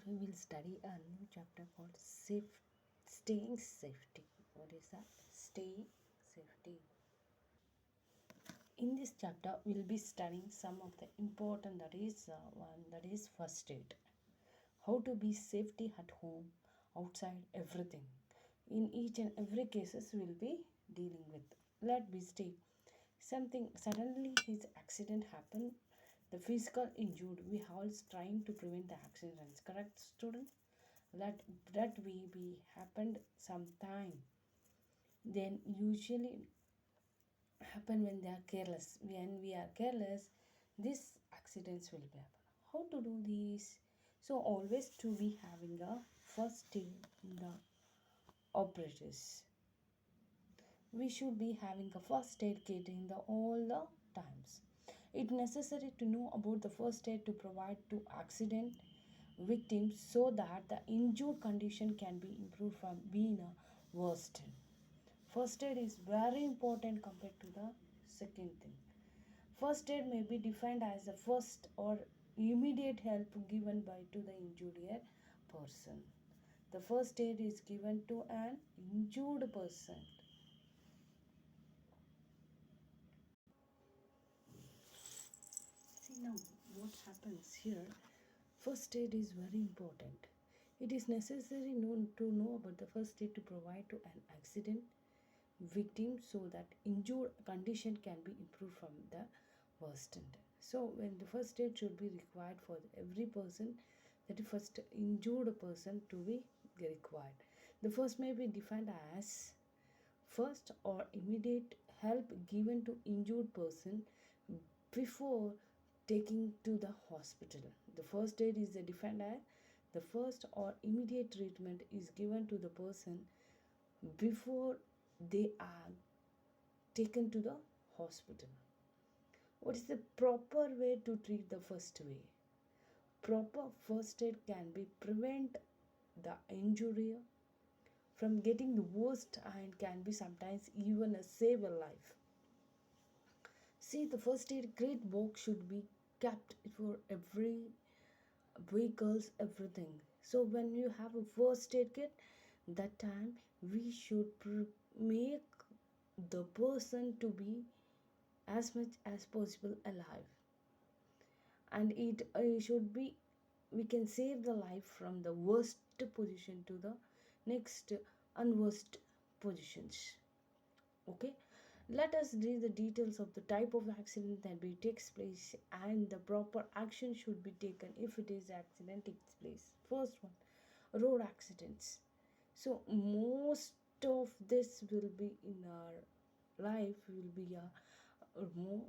Today we'll study a new chapter called Staying Safety. What is that? Staying Safety. In this chapter, we'll be studying some of the important one that is first aid. How to be safety at home, outside, everything. In each and every cases we'll be dealing with. Let me stay. Something suddenly his accident happened. The physical injured. We all trying to prevent the accidents. Correct, student? That will be happened sometime. Then usually happen when they are careless. When we are careless, these accidents will be happen. How to do this? So always to be having a first aid in the operators. We should be having a first aid kit in the all the times. It's necessary to know about the first aid to provide to accident victims so that the injured condition can be improved from being a worsened. First aid is very important compared to the second thing. First aid may be defined as the first or immediate help given by to the injured person. The first aid is given to an injured person. See now what happens here. First aid is very important. It is necessary to know about the first aid to provide to an accident victim so that injured condition can be improved from the worsened. So when the first aid should be required for every person, that is first injured person to be required. The first may be defined as first or immediate help given to injured person before taking to the hospital. The first aid is defined as the first or immediate treatment is given to the person before they are taken to the hospital. What is the proper way to treat the first way? Proper first aid can be prevent the injury from getting the worst and can be sometimes even save a life. See, the first aid kit box should be kept for every vehicles, everything. So when you have a first aid kit, that time we should make the person to be as much as possible alive, and it should be we can save the life from the worst position to the next unworst positions. Okay, let us read the details of the type of accident that be takes place and the proper action should be taken if it is accident takes place. First one, road accidents. So most of this will be in our life will be more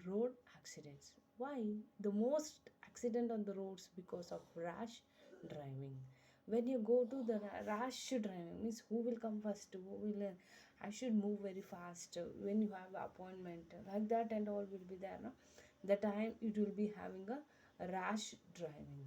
road accidents. Why the most accident on the roads? Because of rash driving. When you go to the rash driving means who will come first, who will I should move very fast when you have appointment like that and all will be there, no? The time it will be having a rash driving.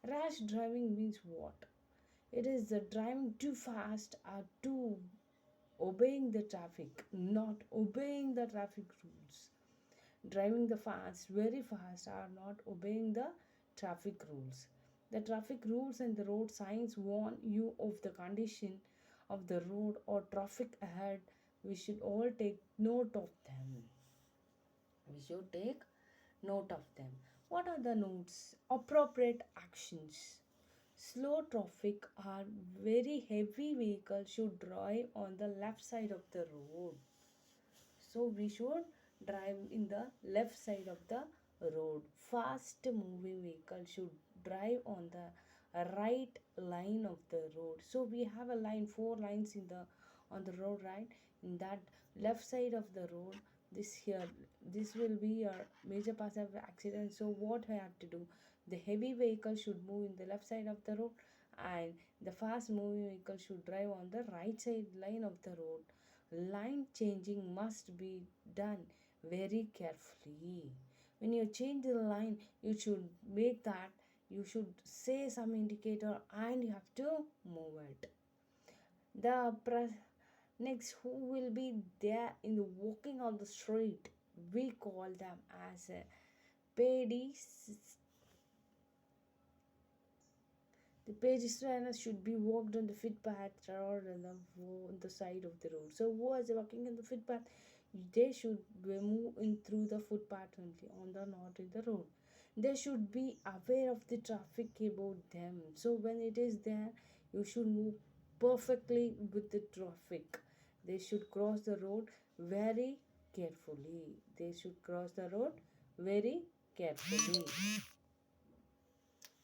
Rash driving means what? It is the driving too fast or too obeying the traffic, not obeying the traffic rules. Driving the fast, very fast, are not obeying the traffic rules. The traffic rules and the road signs warn you of the condition of the road or traffic ahead. We should all take note of them. We should take note of them. What are the notes? Appropriate actions. Slow traffic or very heavy vehicles should drive on the left side of the road. So we should drive in the left side of the road. Fast moving vehicle should drive on the right line of the road. So we have a line, four lines in the on the road, right? In that left side of the road, this here, this will be a major pass of accident. So what I have to do? The heavy vehicle should move in the left side of the road, and the fast moving vehicle should drive on the right side line of the road. Line changing must be done very carefully. When you change the line, you should make that you should say some indicator and you have to move it. Next, who will be there in the walking on the street? We call them as a The pedestrians should be walked on the footpath or on the side of the road. So who is walking on the footpath, they should be move in through the footpath only, on the not in the road. They should be aware of the traffic about them. So when it is there, you should move perfectly with the traffic. They should cross the road very carefully. They should cross the road very carefully.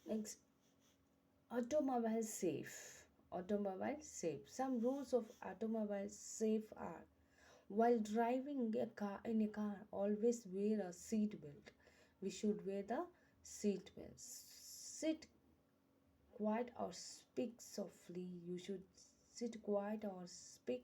Next, automobile safe. Automobile safe. Some rules of automobile safe are: while driving a car in a car, always wear a seat belt. We should wear the seat belt. Sit quiet or speak softly. You should sit quiet or speak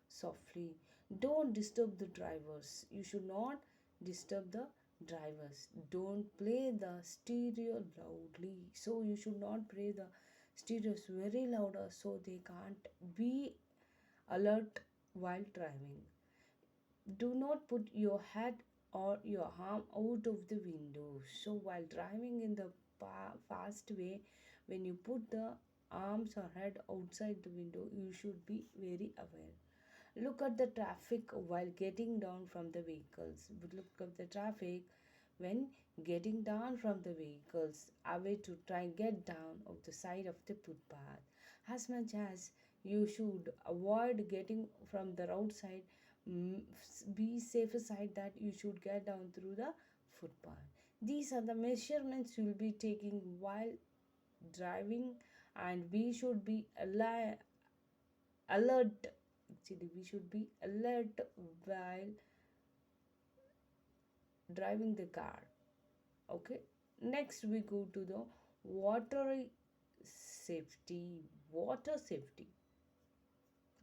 softly. Don't disturb the drivers. You should not disturb the drivers. Don't play the stereo loudly. So you should not play the stereos very louder so they can't be alert while driving. Do not put your head or your arm out of the window. So while driving in the fast way, when you put the arms or head outside the window, you should be very aware. Look at the traffic while getting down from the vehicles. Look at the traffic when getting down from the vehicles, away to try get down of the side of the footpath. As much as you should avoid getting from the roadside, be safer side that you should get down through the footpath. These are the measurements you will be taking while driving, and we should be alert. Actually, we should be alert while driving the car. Okay, next we go to the water safety. Water safety.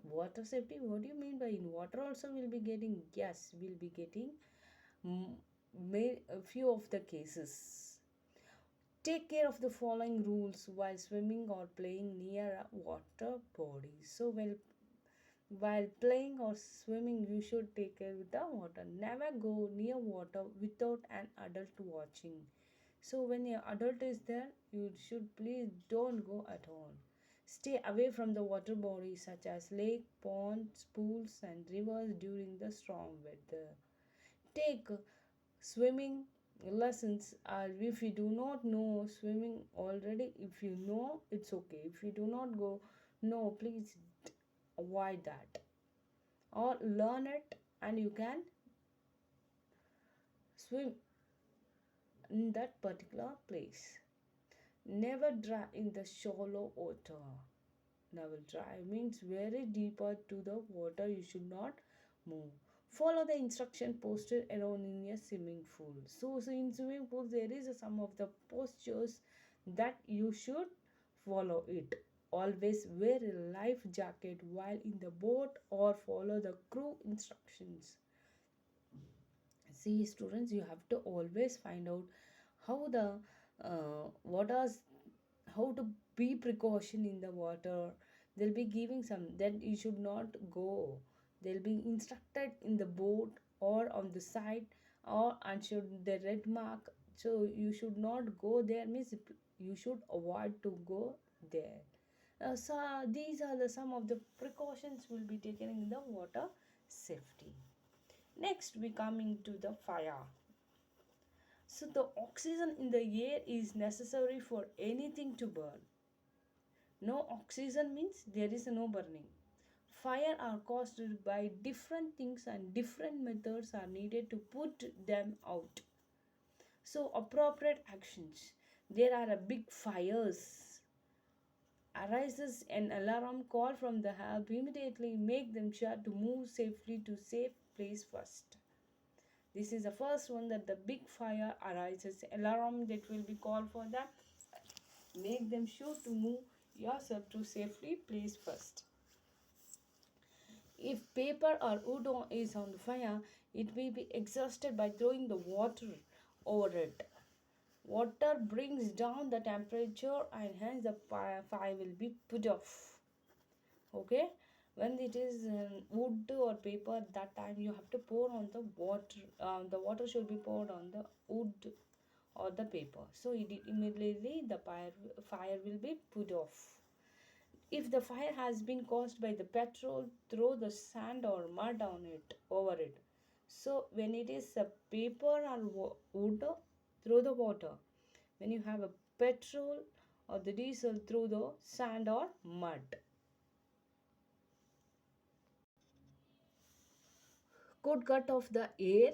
Water safety, what do you mean by in water also we'll be getting? Yes, we'll be getting a few of the cases. Take care of the following rules while swimming or playing near a water body. So while playing or swimming, you should take care with the water. Never go near water without an adult watching. So when your adult is there, you should please don't go at all. Stay away from the water bodies such as lake, ponds, pools and rivers during the strong weather. Take swimming lessons. If you do not know swimming already, if you know, it's okay. If you do not go, no, please avoid that. Or learn it and you can swim in that particular place. Never dive in the shallow water. Never dive means very deeper to the water. You should not move. Follow the instruction posted around in a swimming pool. So in swimming pool there is some of the postures that you should follow it. Always wear a life jacket while in the boat or follow the crew instructions. See students, you have to always find out how the what are how to be precaution in the water. They'll be giving some that you should not go. They'll be instructed in the boat or on the side or and should the red mark. So you should not go there means you should avoid to go there. So these are the some of the precautions will be taken in the water safety. Next we come into the fire. So the oxygen in the air is necessary for anything to burn. No oxygen means there is no burning. Fire are caused by different things and different methods are needed to put them out. So appropriate actions. There are a big fires. Arises an alarm call from the help. Immediately make them sure to move safely to safe place first. This is the first one that the big fire arises. Alarm that will be called for that. Make them sure to move yourself to safely place first. If paper or wood is on the fire, it will be exhausted by throwing the water over it. Water brings down the temperature and hence the fire will be put off. Okay, when it is wood or paper, that time you have to pour on the water. The water should be poured on the wood or the paper. So immediately the fire will be put off. If the fire has been caused by the petrol, throw the sand or mud on it, over it. So when it is a paper or wood, throw the water. When you have a petrol or the diesel, throw the sand or mud. Could cut off the air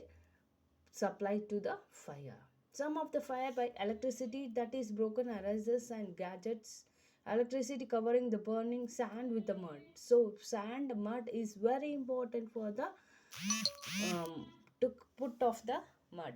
supply to the fire. Some of the fire by electricity that is broken arises and gadgets. Electricity covering the burning sand with the mud. So sand mud is very important for the to put off the mud.